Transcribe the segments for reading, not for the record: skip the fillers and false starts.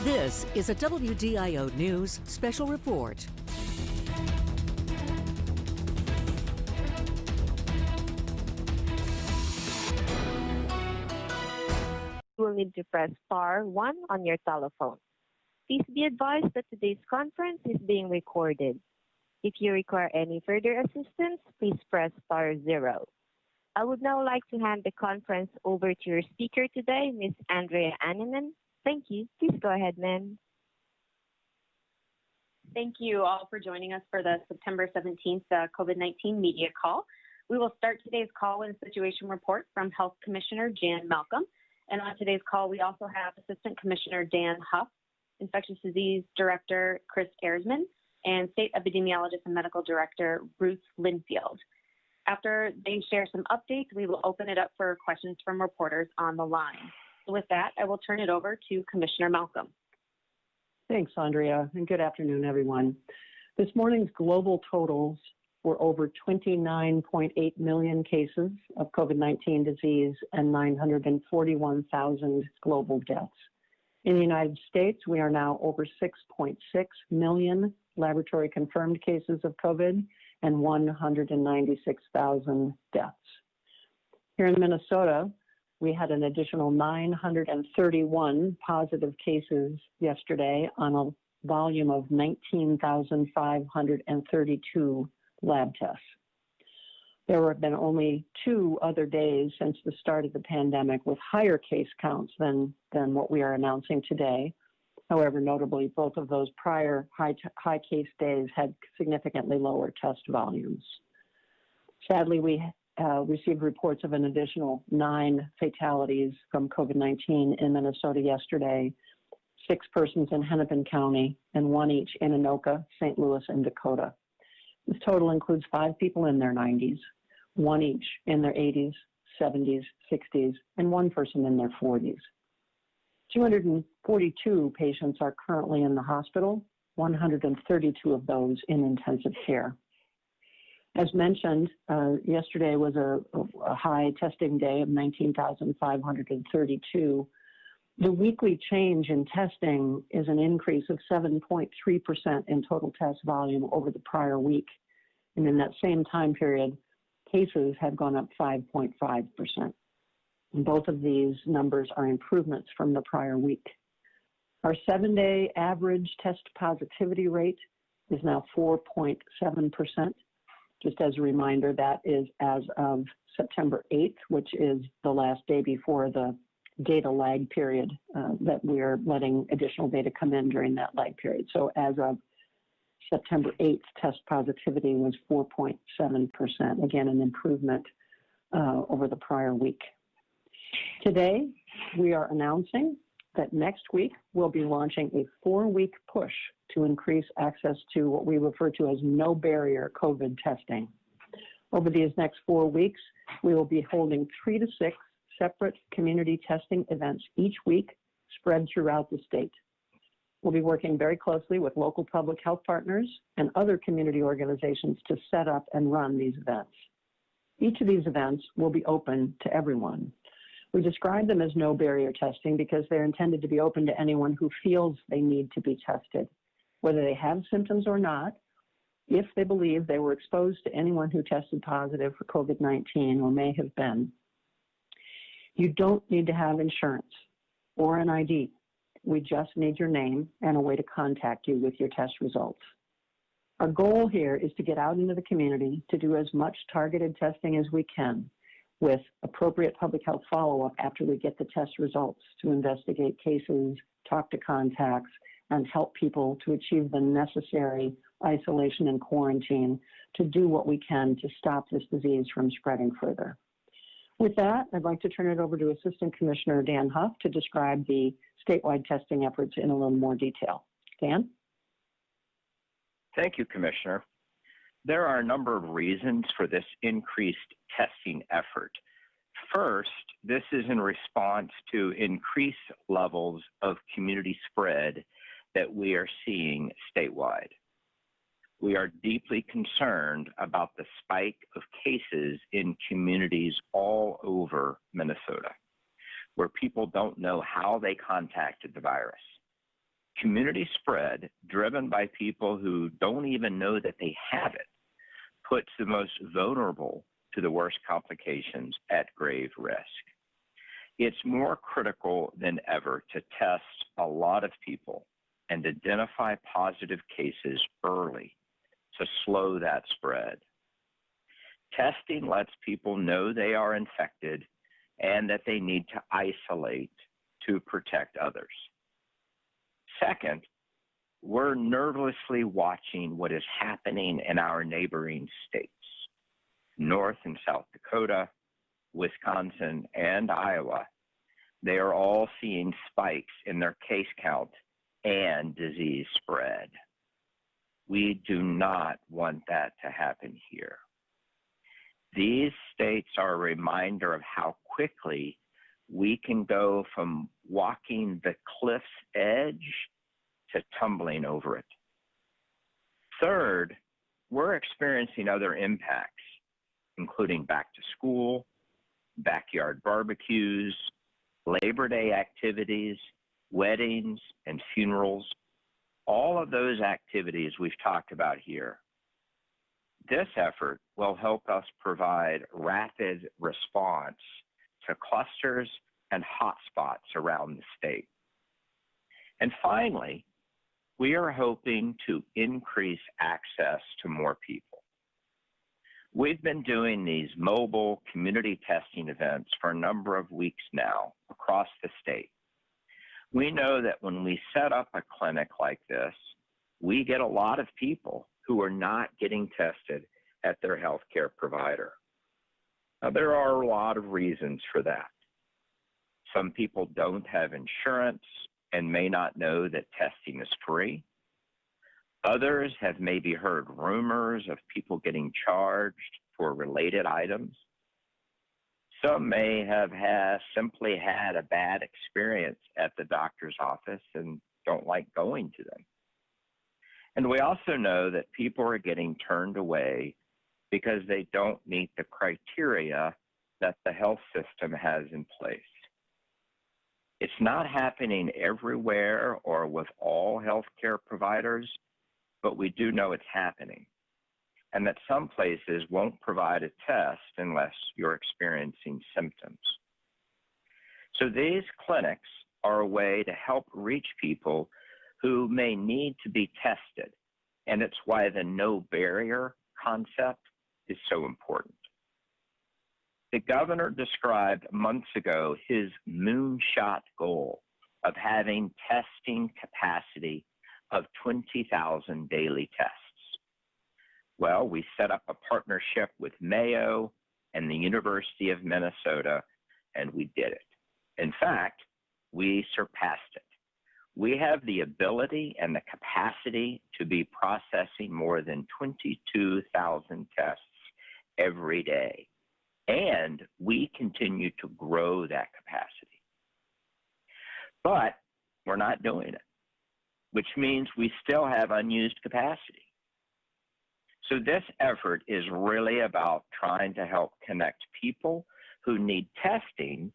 This is a WDIO News Special Report. You will need to press star 1 on your telephone. Please be advised that today's conference is being recorded. If you require any further assistance, please press star 0. I would now like to hand the conference over to your speaker today, Ms. Andrea Anninen. Thank you. Please go ahead, ma'am. Thank you all for joining us for the September 17th COVID-19 media call. We will start today's call with a situation report from Health Commissioner Jan Malcolm. And on today's call, we also have Assistant Commissioner Dan Huff, Infectious Disease Director Chris Erzman, and State Epidemiologist and Medical Director RUTH LYNFIELD. After they share some updates, we will open it up for questions from reporters on the line. So with that, I will turn it over to Commissioner Malcolm. Thanks, Andrea, and good afternoon, everyone. This morning's global totals were over 29.8 million cases of COVID-19 disease and 941,000 global deaths. In the United States, we are now over 6.6 million laboratory confirmed cases of COVID and 196,000 deaths. Here in Minnesota, we had an additional 931 positive cases yesterday on a volume of 19,532 lab tests. There have been only 2 other days since the start of the pandemic with higher case counts than what we are announcing today. However, notably, both of those prior high case days had significantly lower test volumes. Sadly, we received reports of an additional 9 fatalities from COVID-19 in Minnesota yesterday, 6 persons in Hennepin County and 1 each in Anoka, St. Louis, and Dakota. This total includes 5 people in their 90s, 1 each in their 80s, 70s, 60s, and 1 person in their 40s. 242 patients are currently in the hospital, 132 of those in intensive care. As mentioned, yesterday was a high testing day of 19,532. The weekly change in testing is an increase of 7.3% in total test volume over the prior week. And in that same time period, cases have gone up 5.5%. Both of these numbers are improvements from the prior week. Our 7-day average test positivity rate is now 4.7%. Just as a reminder, that is as of September 8th, which is the last day before the data lag period that we are letting additional data come in during that lag period. So as of September 8th, test positivity was 4.7%, again, an improvement over the prior week. Today, we are announcing that next week we'll be launching a 4-week push to increase access to what we refer to as no barrier COVID testing. Over these next 4 weeks, we will be holding 3 to 6 separate community testing events each week spread throughout the state. We'll be working very closely with local public health partners and other community organizations to set up and run these events. Each of these events will be open to everyone. We describe them as no barrier testing because they're intended to be open to anyone who feels they need to be tested, whether they have symptoms or not, if they believe they were exposed to anyone who tested positive for COVID-19 or may have been. You don't need to have insurance or an ID. We just need your name and a way to contact you with your test results. Our goal here is to get out into the community to do as much targeted testing as we can with appropriate public health follow-up after we get the test results to investigate cases, talk to contacts, and help people to achieve the necessary isolation and quarantine to do what we can to stop this disease from spreading further. With that, I'd like to turn it over to Assistant Commissioner Dan Huff to describe the statewide testing efforts in a little more detail. Dan? Thank you, Commissioner. There are a number of reasons for this increased testing effort. First, this is in response to increased levels of community spread that we are seeing statewide. We are deeply concerned about the spike of cases in communities all over Minnesota, where people don't know how they contacted the virus. Community spread, driven by people who don't even know that they have it, puts the most vulnerable to the worst complications at grave risk. It's more critical than ever to test a lot of people and identify positive cases early to slow that spread. Testing lets people know they are infected and that they need to isolate to protect others. Second, we're nervously watching what is happening in our neighboring states. North and South Dakota, Wisconsin, and Iowa, they are all seeing spikes in their case count and disease spread. We do not want that to happen here. These states are a reminder of how quickly we can go from walking the cliff's edge to tumbling over it. Third, we're experiencing other impacts, including back to school, backyard barbecues, Labor Day activities, weddings, and funerals, all of those activities we've talked about here. This effort will help us provide rapid response to clusters and hotspots around the state. And finally, we are hoping to increase access to more people. We've been doing these mobile community testing events for a number of weeks now across the state. We know that when we set up a clinic like this, we get a lot of people who are not getting tested at their healthcare provider. Now, there are a lot of reasons for that. Some people don't have insurance and may not know that testing is free. Others have maybe heard rumors of people getting charged for related items. Some may have simply had a bad experience at the doctor's office and don't like going to them. And we also know that people are getting turned away because they don't meet the criteria that the health system has in place. It's not happening everywhere or with all healthcare providers, but we do know it's happening, and that some places won't provide a test unless you're experiencing symptoms. So these clinics are a way to help reach people who may need to be tested, and it's why the no barrier concept is so important. The governor described months ago his moonshot goal of having testing capacity of 20,000 daily tests. Well, we set up a partnership with Mayo and the University of Minnesota, and we did it. In fact, we surpassed it. We have the ability and the capacity to be processing more than 22,000 tests every day, and we continue to grow that capacity. But we're not doing it, which means we still have unused capacity. So this effort is really about trying to help connect people who need testing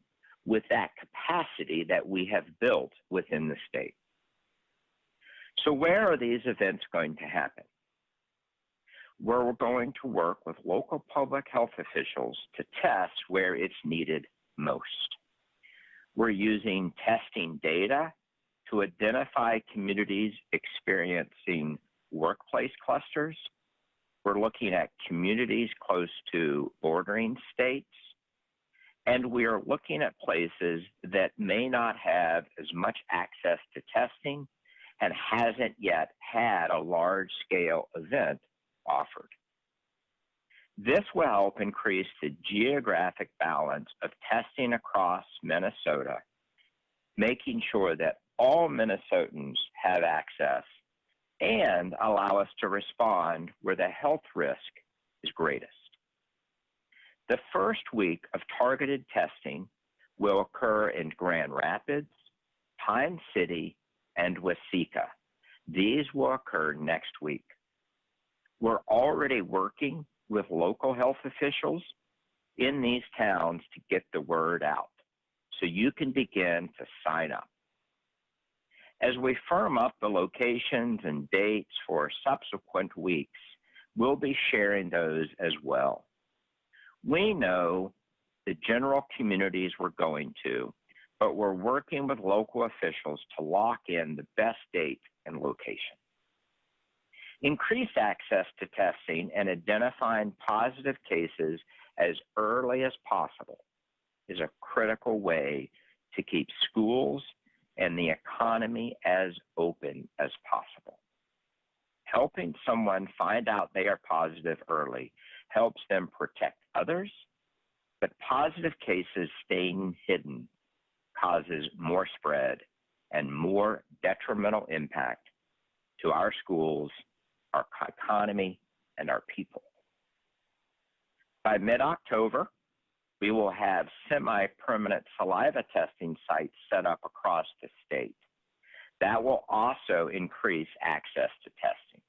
with that capacity that we have built within the state. So where are these events going to happen? We're going to work with local public health officials to test where it's needed most. We're using testing data to identify communities experiencing workplace clusters. We're looking at communities close to bordering states. And we are looking at places that may not have as much access to testing and hasn't yet had a large-scale event offered. This will help increase the geographic balance of testing across Minnesota, making sure that all Minnesotans have access and allow us to respond where the health risk is greatest. The first week of targeted testing will occur in Grand Rapids, Pine City, and Waseca. These will occur next week. We're already working with local health officials in these towns to get the word out so you can begin to sign up. As we firm up the locations and dates for subsequent weeks, we'll be sharing those as well. We know the general communities we're going to, but we're working with local officials to lock in the best date and location. Increased access to testing and identifying positive cases as early as possible is a critical way to keep schools and the economy as open as possible. Helping someone find out they are positive early helps them protect others, but positive cases staying hidden causes more spread and more detrimental impact to our schools, our economy, and our people. By mid-October, we will have semi-permanent saliva testing sites set up across the state. That will also increase access to testing.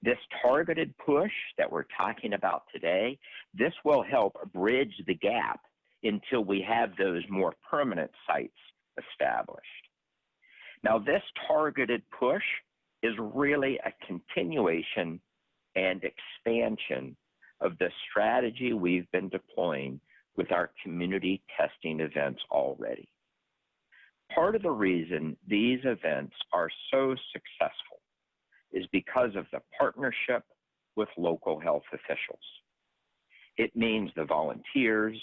This targeted push that we're talking about today, this will help bridge the gap until we have those more permanent sites established. Now, this targeted push is really a continuation and expansion of the strategy we've been deploying with our community testing events already. Part of the reason these events are so successful is because of the partnership with local health officials. It means the volunteers,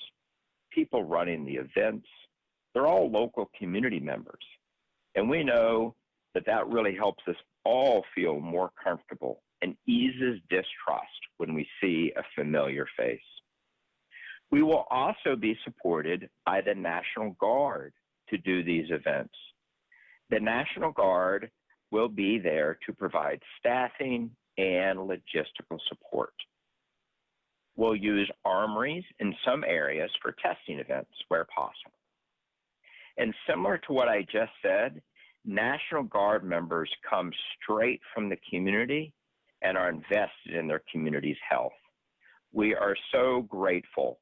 people running the events, they're all local community members. And we know that that really helps us all feel more comfortable and eases distrust when we see a familiar face. We will also be supported by the National Guard to do these events. The National Guard will be there to provide staffing and logistical support. We'll use armories in some areas for testing events where possible. And similar to what I just said, National Guard members come straight from the community and are invested in their community's health. We are so grateful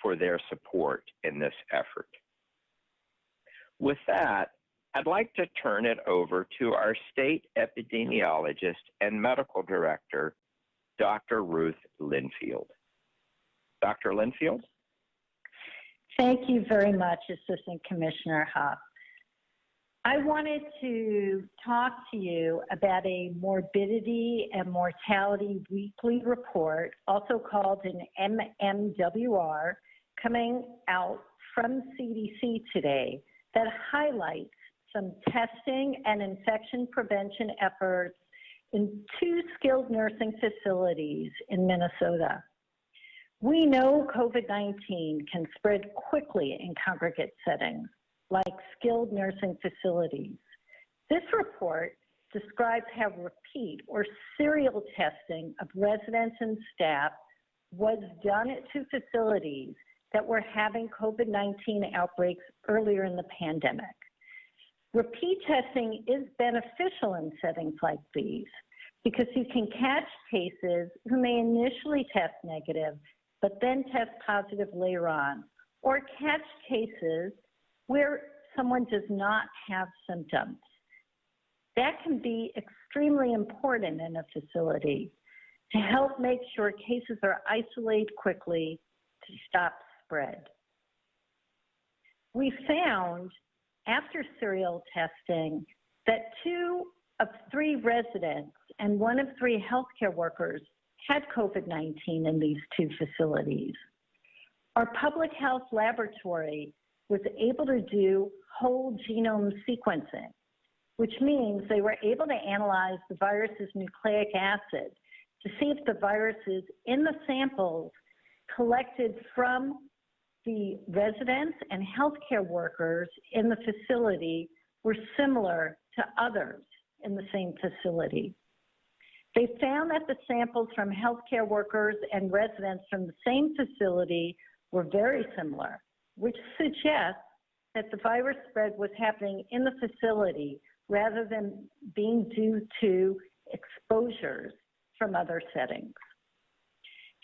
for their support in this effort. With that, I'd like to turn it over to our state epidemiologist and medical director, Dr. Ruth LYNFIELD. Dr. LYNFIELD? Thank you very much, Assistant Commissioner Huff. I wanted to talk to you about a morbidity and mortality weekly report, also called an MMWR, coming out from CDC today that highlights some testing and infection prevention efforts in 2 skilled nursing facilities in Minnesota. We know COVID-19 can spread quickly in congregate settings, like skilled nursing facilities. This report describes how repeat or serial testing of residents and staff was done at 2 facilities that were having COVID-19 outbreaks earlier in the pandemic. Repeat testing is beneficial in settings like these because you can catch cases who may initially test negative but then test positive later on, or catch cases where someone does not have symptoms. That can be extremely important in a facility to help make sure cases are isolated quickly to stop spread. We found after serial testing that 2 of 3 residents and 1 of 3 healthcare workers had COVID-19 in these 2 facilities. Our public health laboratory was able to do whole genome sequencing, which means they were able to analyze the virus's nucleic acid to see if the viruses in the samples collected from the residents and healthcare workers in the facility were similar to others in the same facility. They found that the samples from healthcare workers and residents from the same facility were very similar, which suggests that the virus spread was happening in the facility rather than being due to exposures from other settings.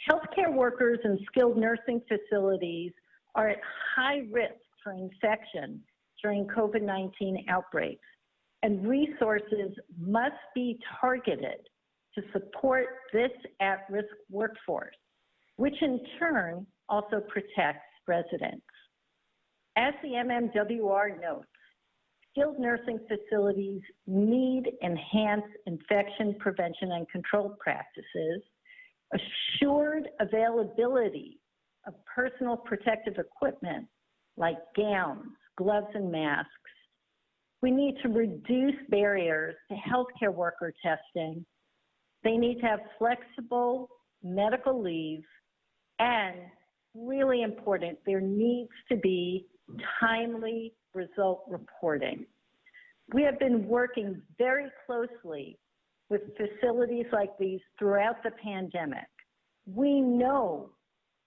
Healthcare workers in skilled nursing facilities are at high risk for infection during COVID-19 outbreaks and resources must be targeted to support this at-risk workforce, which in turn also protects residents. As the MMWR notes, skilled nursing facilities need enhanced infection prevention and control practices, assured availability of personal protective equipment like gowns, gloves, and masks. We need to reduce barriers to healthcare worker testing. They need to have flexible medical leave, and really important, there needs to be timely result reporting. We have been working very closely with facilities like these throughout the pandemic. We know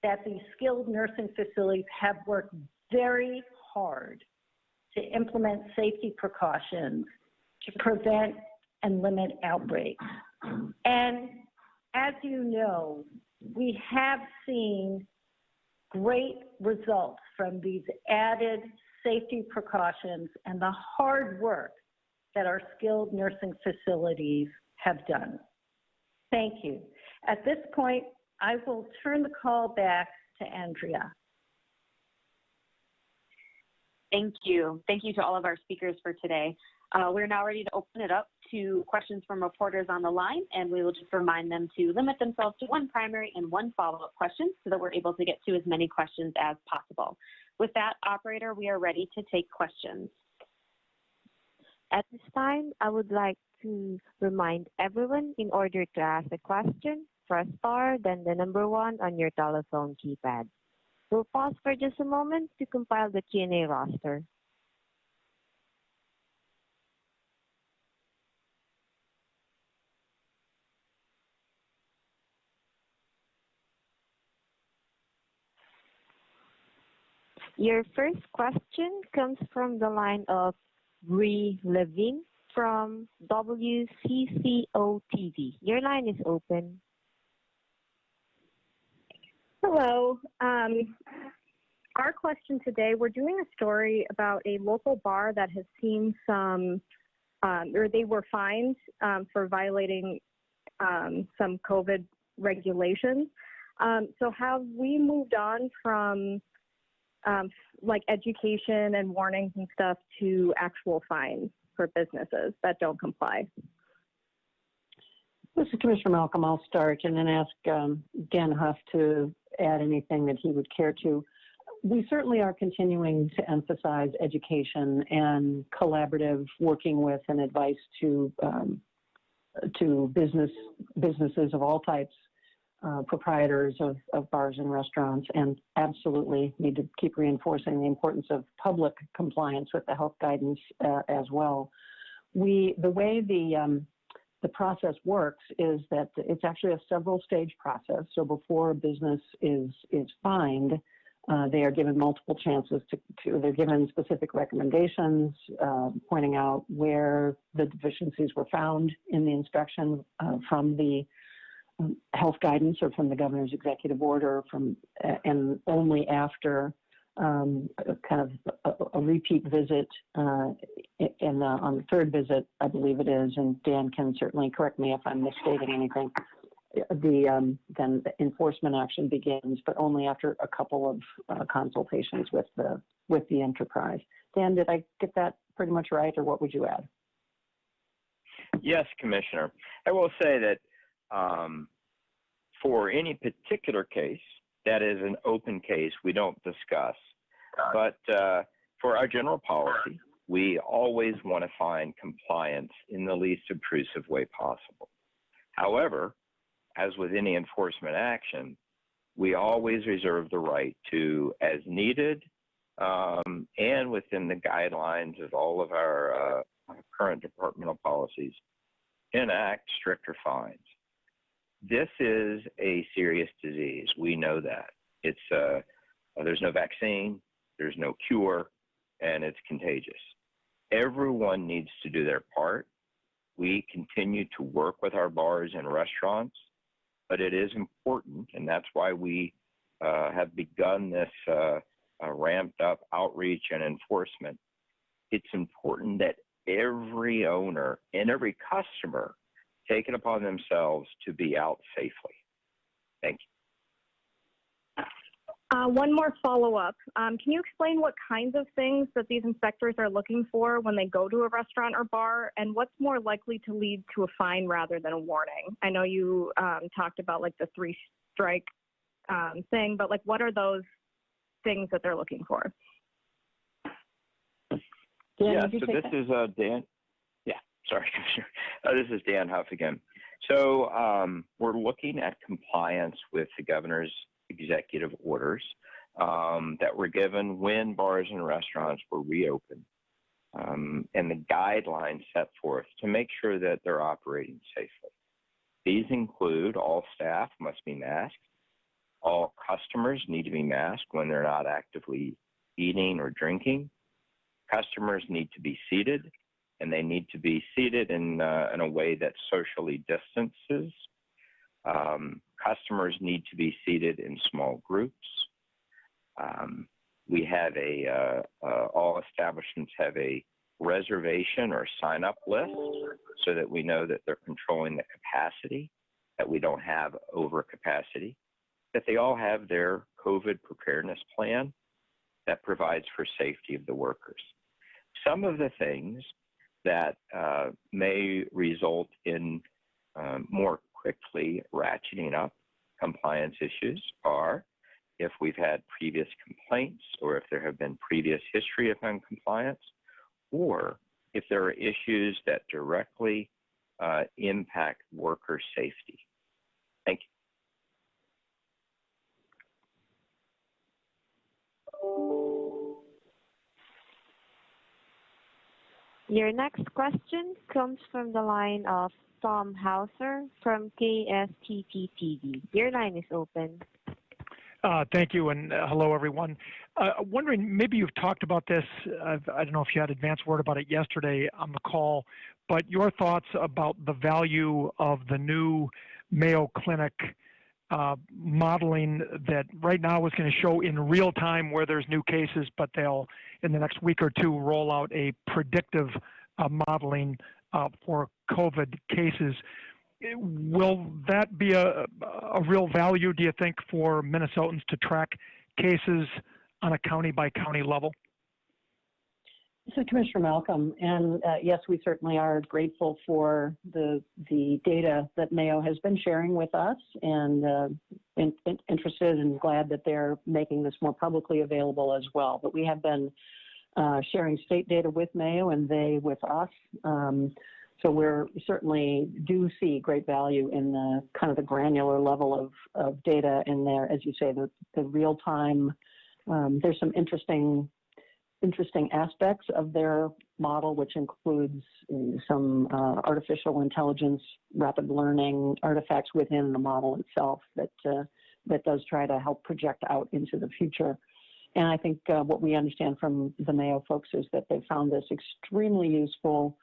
that these skilled nursing facilities have worked very hard to implement safety precautions to prevent and limit outbreaks. And as you know, we have seen great results from these added safety precautions and the hard work that our skilled nursing facilities have done. Thank you. At this point, I will turn the call back to Andrea. Thank you. Thank you to all of our speakers for today. We're now ready to open it up to questions from reporters on the line, and we will just remind them to limit themselves to one primary and one follow-up question so that we're able to get to as many questions as possible. With that, operator, we are ready to take questions. At this time, I would like to remind everyone, in order to ask a question, press star, then the number 1 on your telephone keypad. We'll pause for just a moment to compile the Q&A roster. Your first question comes from the line of Bree Levine from WCCO-TV. Your line is open. Hello. Our question today, we're doing a story about a local bar that has seen some, or they were fined for violating some COVID regulations. So have we moved on from like education and warnings and stuff to actual fines for businesses that don't comply? This is Commissioner Malcolm. I'll start and then ask Dan Huff to add anything that he would care to. We certainly are continuing to emphasize education and collaborative working with and advice to businesses of all types, proprietors of bars and restaurants, and absolutely need to keep reinforcing the importance of public compliance with the health guidance as well. The way the process works is that it's actually a several stage process. So before a business is fined, they are given multiple chances they're given specific recommendations, pointing out where the deficiencies were found in the inspection from the health guidance or from the governor's executive order, and only after kind of a repeat visit on the third visit, I believe it is, and Dan can certainly correct me if I'm misstating anything, then the enforcement action begins, but only after a couple of consultations with the enterprise. Dan, did I get that pretty much right, or what would you add? Yes, Commissioner. I will say that for any particular case, that is an open case, we don't discuss. But for our general policy, we always want to find compliance in the least obtrusive way possible. However, as with any enforcement action, we always reserve the right to, as needed, and within the guidelines of all of our current departmental policies, enact stricter fines. This is a serious disease. We know that. It's there's no vaccine, there's no cure, and it's contagious. Everyone needs to do their part. We continue to work with our bars and restaurants, but it is important, and that's why we have begun this ramped up outreach and enforcement. It's important that every owner and every customer take it upon themselves to be out safely. Thank you. One more follow-up. Can you explain what kinds of things that these inspectors are looking for when they go to a restaurant or bar, and what's more likely to lead to a fine rather than a warning? I know you talked about like the 3-strike thing, but like what are those things that they're looking for? Dan, Yeah, so this is Dan. Yeah, sorry, Commissioner. This is Dan Huff again. So we're looking at compliance with the governor's executive orders that were given when bars and restaurants were reopened, and the guidelines set forth to make sure that they're operating safely. These include all staff must be masked, all customers need to be masked when they're not actively eating or drinking. Customers need to be seated, and they need to be seated in a way that socially distances. Customers need to be seated in small groups. We have all establishments have a reservation or sign-up list so that we know that they're controlling the capacity, that we don't have overcapacity, that they all have their COVID preparedness plan that provides for safety of the workers. Some of the things that may result in more quickly ratcheting up compliance issues are if we've had previous complaints or if there have been previous history of noncompliance, or if there are issues that directly impact worker safety. Thank you. Your next question comes from the line of Tom Hauser from KSTP-TV. Your line is open. Thank you, and hello, everyone. Wondering, maybe you've talked about this. I don't know if you had advance word about it yesterday on the call, but your thoughts about the value of the new Mayo Clinic modeling that right now is going to show in real time where there's new cases, but they'll, in the next week or two, roll out a predictive modeling for COVID cases. Will that be a real value, do you think, for Minnesotans to track cases on a county-by-county level? This is Commissioner Malcolm, and yes, we certainly are grateful for the data that Mayo has been sharing with us, and interested and glad that they're making this more publicly available as well. But we have been sharing state data with Mayo and they with us. So we're certainly do see great value in the kind of the granular level of data in there. As you say, the real time, there's some interesting aspects of their model, which includes some artificial intelligence, rapid learning artifacts within the model itself that does try to help project out into the future. And I think what we understand from the Mayo folks is that they found this extremely useful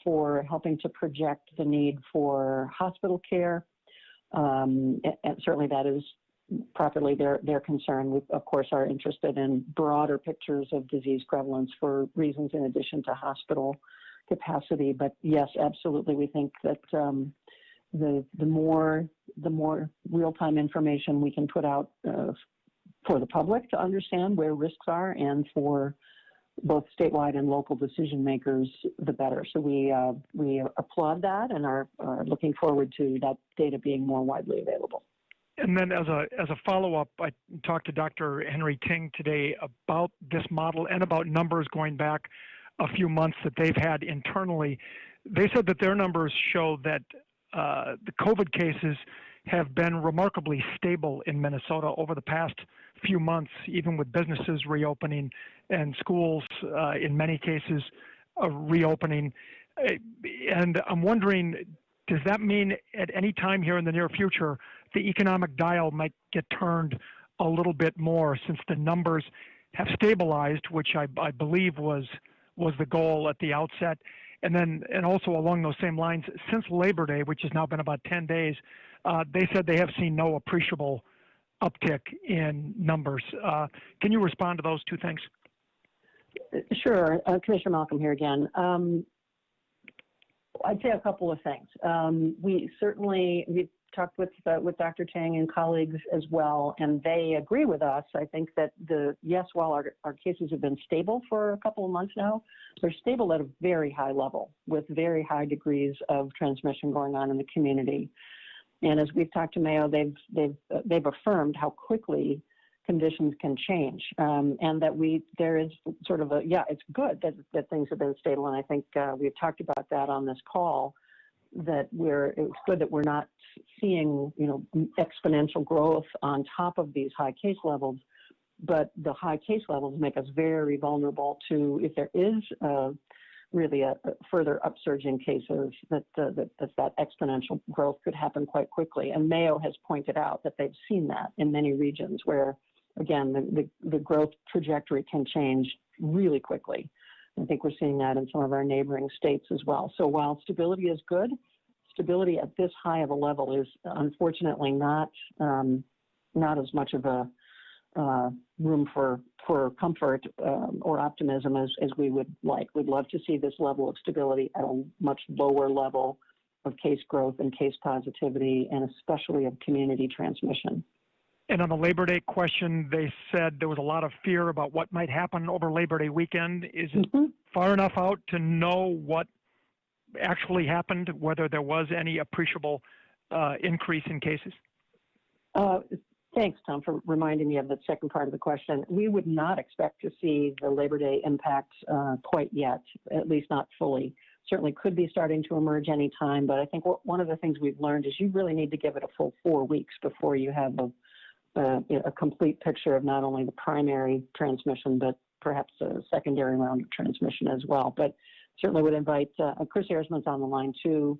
for helping to project the need for hospital care. And certainly that is properly their concern. We, of course, are interested in broader pictures of disease prevalence for reasons in addition to hospital capacity. But yes, absolutely, we think that the more real-time information we can put out for the public to understand where risks are, and for both statewide and local decision makers, the better. So we applaud that and are looking forward to that data being more widely available. And then as a follow-up, I talked to Dr. Henry Ting today about this model and about numbers going back a few months that they've had internally. They said that their numbers show that the COVID cases have been remarkably stable in Minnesota over the past few months, even with businesses reopening and schools, in many cases, reopening. And I'm wondering, does that mean at any time here in the near future, the economic dial might get turned a little bit more, since the numbers have stabilized, which I believe was the goal at the outset? And then, and also along those same lines, since Labor Day, which has now been about 10 days, they said they have seen no appreciable uptick in numbers. Can you respond to those two things? Sure. Commissioner Malcolm here again. I'd say a couple of things. We talked with Dr. Tang and colleagues as well, and they agree with us. I think that while our cases have been stable for a couple of months now, they're stable at a very high level with very high degrees of transmission going on in the community. And as we've talked to Mayo, they've affirmed how quickly conditions can change, and that there is sort of it's good that things have been stable. And I think we've talked about that on this call, that it's good that we're not seeing, exponential growth on top of these high case levels, but the high case levels make us very vulnerable to, if there is really a further upsurge in cases, that exponential growth could happen quite quickly. And Mayo has pointed out that they've seen that in many regions where, again, the growth trajectory can change really quickly. I think we're seeing that in some of our neighboring states as well. So while stability is good, stability at this high of a level is unfortunately not as much of a room for comfort or optimism as we would like. We'd love to see this level of stability at a much lower level of case growth and case positivity, and especially of community transmission. And on the Labor Day question, they said there was a lot of fear about what might happen over Labor Day weekend. Is it far enough out to know what actually happened, whether there was any appreciable increase in cases? Thanks, Tom, for reminding me of the second part of the question. We would not expect to see the Labor Day impact quite yet, at least not fully. Certainly could be starting to emerge any time, but I think one of the things we've learned is you really need to give it a full 4 weeks before you have a complete picture of not only the primary transmission, but perhaps a secondary round of transmission as well. But certainly would invite, Chris Erisman's on the line too.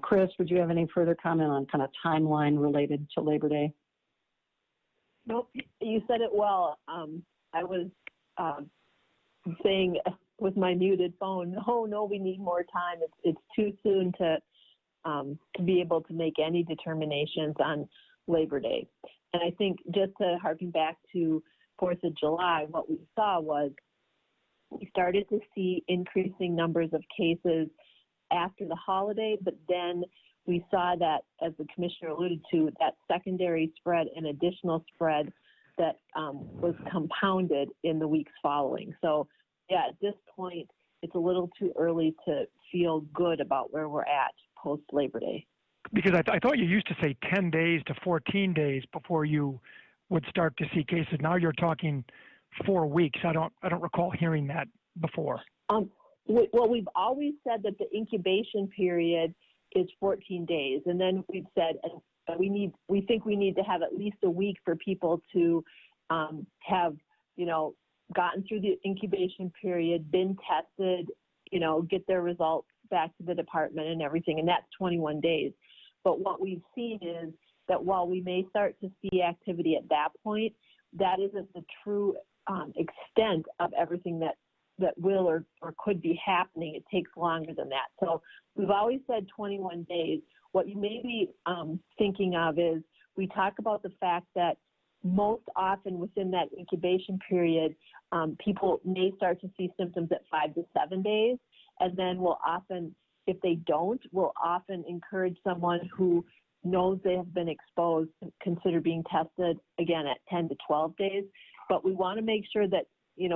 Chris, would you have any further comment on kind of timeline related to Labor Day? Nope, you said it well. I was saying with my muted phone, oh no, we need more time. It's too soon to be able to make any determinations on Labor Day. And I think just to harken back to 4th of July, what we saw was we started to see increasing numbers of cases after the holiday, but then we saw that, as the commissioner alluded to, that secondary spread and additional spread that was compounded in the weeks following. So yeah, at this point, it's a little too early to feel good about where we're at post-Labor Day. Because I thought you used to say 10 days to 14 days before you would start to see cases. Now you're talking 4 weeks. I don't recall hearing that before. Well, we've always said that the incubation period is 14 days, and then we've said we think we need to have at least a week for people to have gotten through the incubation period, been tested, get their results back to the department and everything, and that's 21 days. But what we've seen is that while we may start to see activity at that point, that isn't the true extent of everything that will or could be happening. It takes longer than that. So we've always said 21 days. What you may be thinking of is we talk about the fact that most often within that incubation period, people may start to see symptoms at 5 to 7 days, and then we'll often, if they don't, we'll often encourage someone who knows they have been exposed to consider being tested again at 10 to 12 days. But we want to make sure that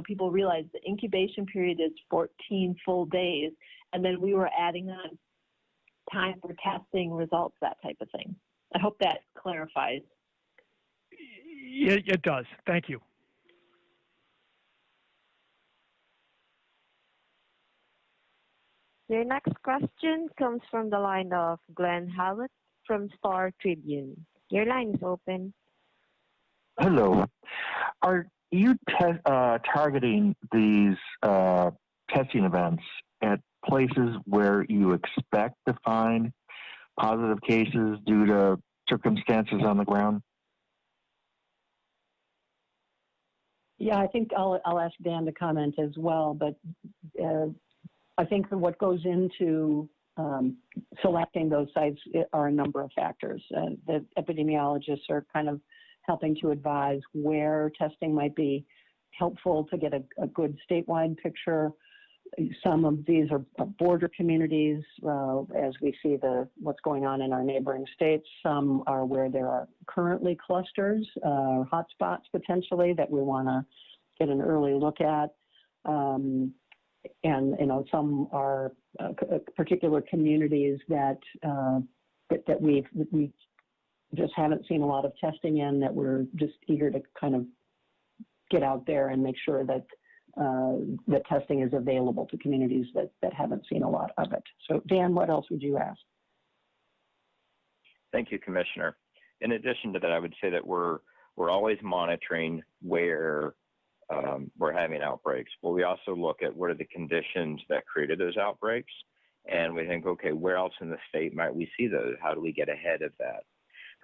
people realize the incubation period is 14 full days, and then we were adding on time for testing results, that type of thing. I hope that clarifies. It does. Thank you. Your next question comes from the line of Glenn Howlett from Star Tribune. Your line is open. Hello. Are you targeting these testing events at places where you expect to find positive cases due to circumstances on the ground? Yeah, I think I'll ask Dan to comment as well, but I think that what goes into selecting those sites are a number of factors. The epidemiologists are kind of helping to advise where testing might be helpful to get a good statewide picture. Some of these are border communities, as we see what's going on in our neighboring states. Some are where there are currently clusters, hotspots potentially that we want to get an early look at. And some are particular communities that we just haven't seen a lot of testing in, that we're just eager to kind of get out there and make sure that that testing is available to communities that haven't seen a lot of it. So Dan, what else would you ask? Thank you, Commissioner. In addition to that, I would say that we're always monitoring where we're having outbreaks. But we also look at what are the conditions that created those outbreaks, and we think, okay, where else in the state might we see those? How do we get ahead of that?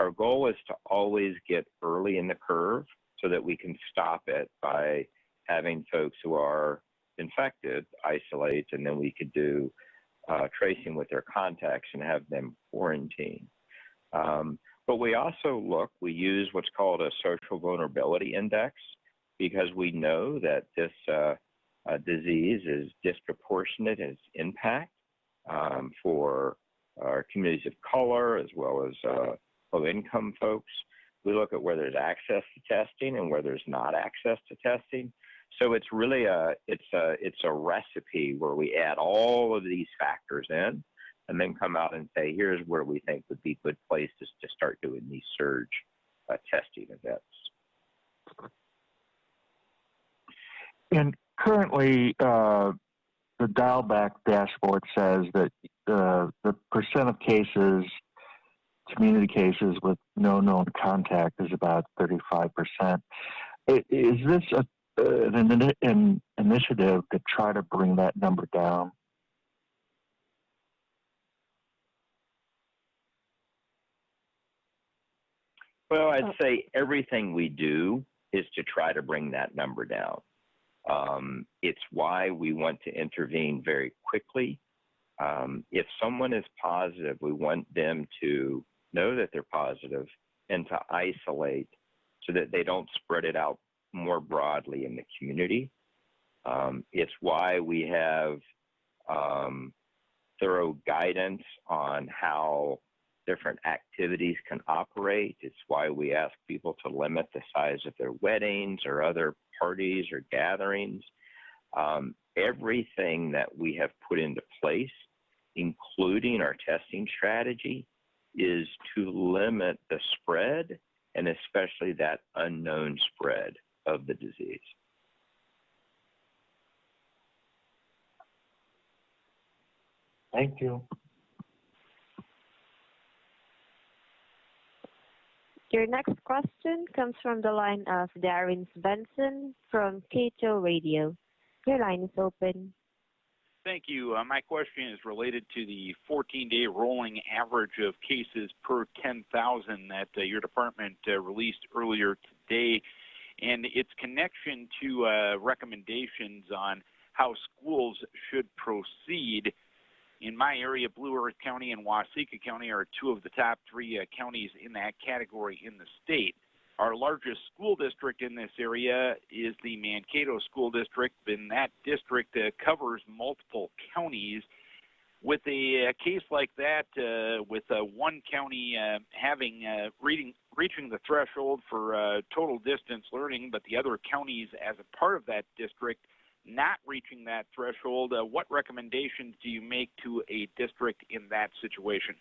Our goal is to always get early in the curve so that we can stop it by having folks who are infected isolate, and then we could do tracing with their contacts and have them quarantine. But we also we use what's called a social vulnerability index, because we know that this disease is disproportionate in its impact for our communities of color as well as low-income folks. We look at where there's access to testing and where there's not access to testing. So it's really it's a recipe where we add all of these factors in and then come out and say, here's where we think would be good places to start doing these surge testing events. And currently, the dial back dashboard says that the percent of cases, community cases with no known contact, is about 35%. Is this an initiative to try to bring that number down? Well, I'd say everything we do is to try to bring that number down. It's why we want to intervene very quickly. If someone is positive, we want them to know that they're positive and to isolate so that they don't spread it out more broadly in the community. It's why we have thorough guidance on how different activities can operate. It's why we ask people to limit the size of their weddings or other parties or gatherings. Everything that we have put into place, including our testing strategy, is to limit the spread, and especially that unknown spread of the disease. Thank you. Your next question comes from the line of Darren Svensson from Cato Radio. Your line is open. Thank you. My question is related to the 14-day rolling average of cases per 10,000 that your department released earlier today, and its connection to recommendations on how schools should proceed. In my area, Blue Earth County and Waseca County are two of the top three counties in that category in the state. Our largest school district in this area is the Mankato School District, and that district covers multiple counties. With a case like that, with one county reaching the threshold for total distance learning, but the other counties as a part of that district not reaching that threshold, what recommendations do you make to a district in that situation?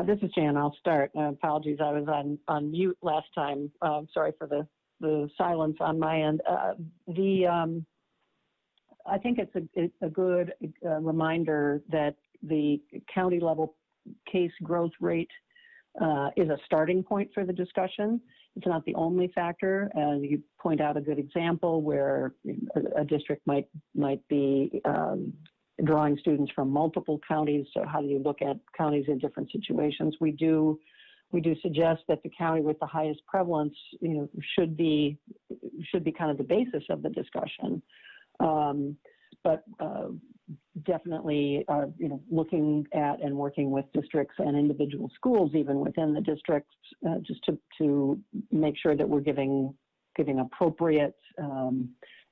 This is Jan. I'll start. Apologies, I was on mute last time. Sorry for the silence on my end. I think it's a good reminder that the county level case growth rate is a starting point for the discussion. It's not the only factor. You point out a good example where a district might be drawing students from multiple counties. So how do you look at counties in different situations? We do suggest that the county with the highest prevalence, should be kind of the basis of the discussion. But definitely, looking at and working with districts and individual schools, even within the districts, just to make sure that we're giving appropriate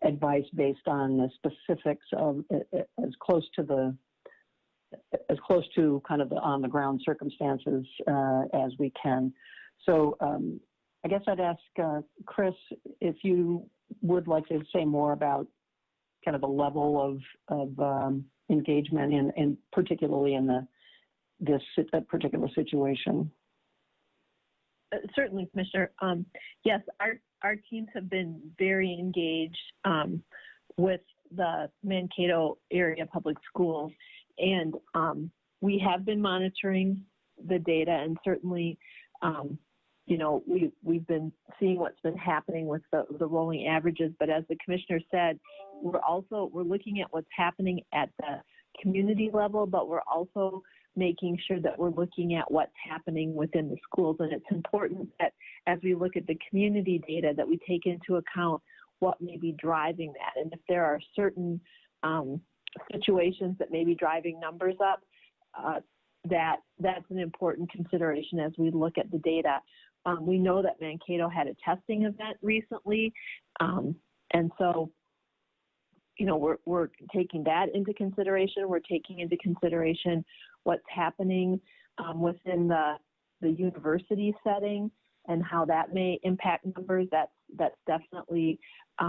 advice based on the specifics of as close to kind of the on the ground circumstances as we can. So I guess I'd ask Chris if you would like to say more about kind of the level of engagement in particularly in this particular situation. Certainly, Commissioner. Yes, our teams have been very engaged with the Mankato area public schools, and we have been monitoring the data, and certainly, you know, we've been seeing what's been happening with the rolling averages. But as the Commissioner said, we're looking at what's happening at the community level, but we're also making sure that we're looking at what's happening within the schools. And it's important that as we look at the community data that we take into account what may be driving that. And if there are certain situations that may be driving numbers up, that's an important consideration as we look at the data. We know that Mankato had a testing event recently, and so, you know, we're taking that into consideration. We're taking into consideration what's happening within the university setting and how that may impact numbers. That's definitely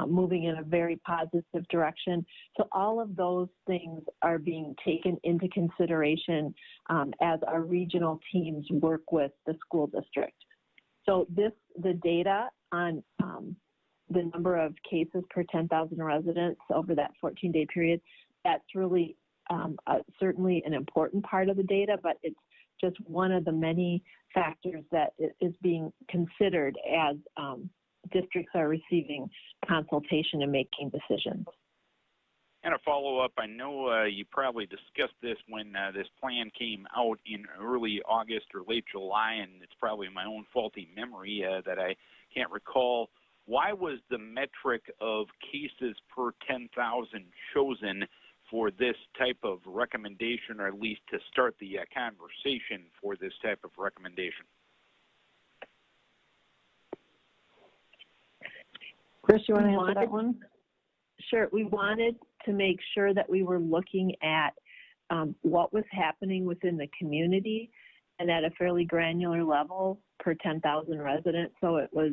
moving in a very positive direction. So all of those things are being taken into consideration as our regional teams work with the school district. So the data on the number of cases per 10,000 residents over that 14-day period, that's really certainly an important part of the data, but it's just one of the many factors that is being considered as districts are receiving consultation and making decisions. And a follow-up, I know you probably discussed this when this plan came out in early August or late July, and it's probably my own faulty memory that I can't recall. Why was the metric of cases per 10,000 chosen for this type of recommendation, or at least to start the conversation for this type of recommendation? Chris, you want to answer that one? Sure. We wanted to make sure that we were looking at what was happening within the community and at a fairly granular level per 10,000 residents, so it was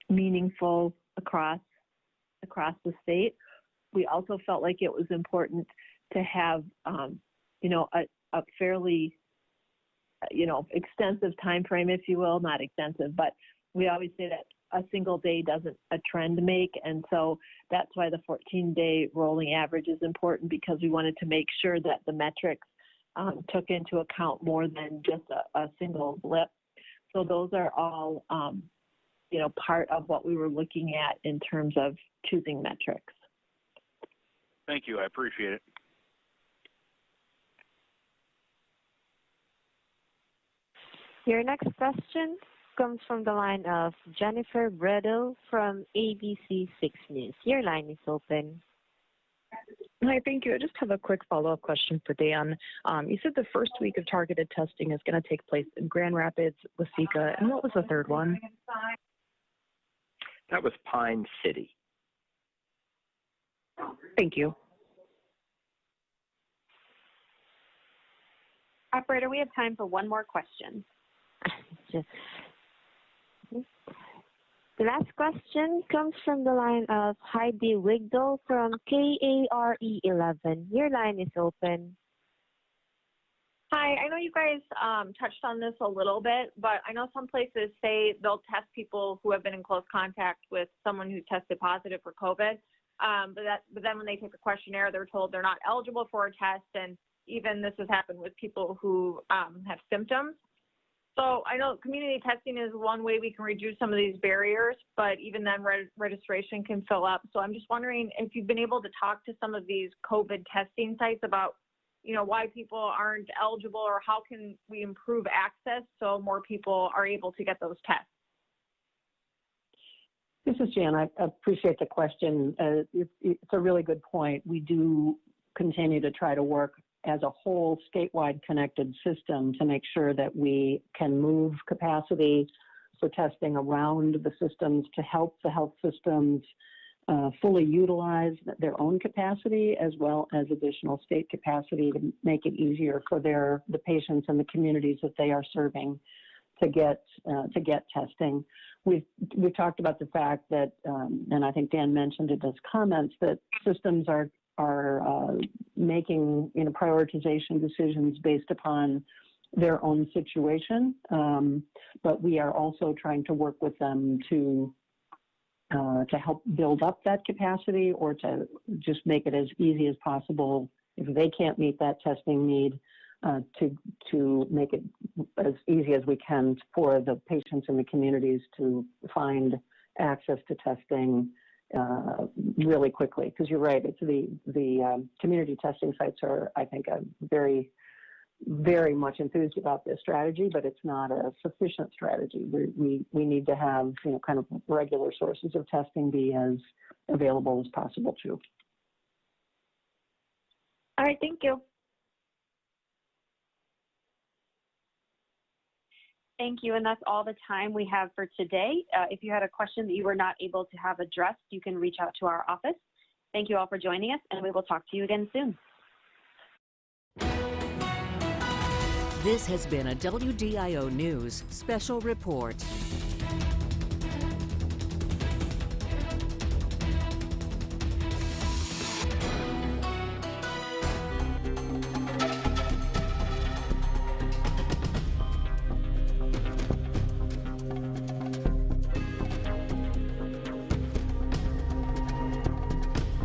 meaningful across the state. We also felt like it was important to have, you know, a fairly, you know, extensive time frame, if you will, not extensive, but we always say that a single day doesn't a trend make, and so that's why the 14-day rolling average is important, because we wanted to make sure that the metrics took into account more than just a single blip. So those are all, you know, part of what we were looking at in terms of choosing metrics. Thank you. I appreciate it. Your next question comes from the line of Jennifer Bredo from ABC 6 News. Your line is open. Hi, thank you. I just have a quick follow-up question for Dan. You said the first week of targeted testing is going to take place in Grand Rapids, Waseca, and what was the third one? That was Pine City. Thank you. Operator, we have time for one more question. The last question comes from the line of Heidi Wigdal from KARE 11. Your line is open. Hi, I know you guys touched on this a little bit, but I know some places say they'll test people who have been in close contact with someone who tested positive for COVID. But then when they take a questionnaire, they're told they're not eligible for a test, and even this has happened with people who have symptoms. So I know community testing is one way we can reduce some of these barriers, but even then registration can fill up. So I'm just wondering if you've been able to talk to some of these COVID testing sites about, you know, why people aren't eligible, or how can we improve access so more people are able to get those tests? This is Jan. I appreciate the question. It's a really good point. We do continue to try to work as a whole statewide connected system to make sure that we can move capacity for testing around the systems to help the health systems fully utilize their own capacity as well as additional state capacity to make it easier for the patients and the communities that they are serving to get testing. We've talked about the fact that, and I think Dan mentioned in his comments, that systems are making prioritization decisions based upon their own situation, but we are also trying to work with them to help build up that capacity, or to just make it as easy as possible if they can't meet that testing need, to make it as easy as we can for the patients in the communities to find access to testing really quickly. Because you're right, it's the community testing sites are, I think, very much enthused about this strategy, but it's not a sufficient strategy. We need to have kind of regular sources of testing be as available as possible too. All right, thank you. Thank you, and that's all the time we have for today. If you had a question that you were not able to have addressed, you can reach out to our office. Thank you all for joining us, and we will talk to you again soon. This has been a WDIO News Special Report.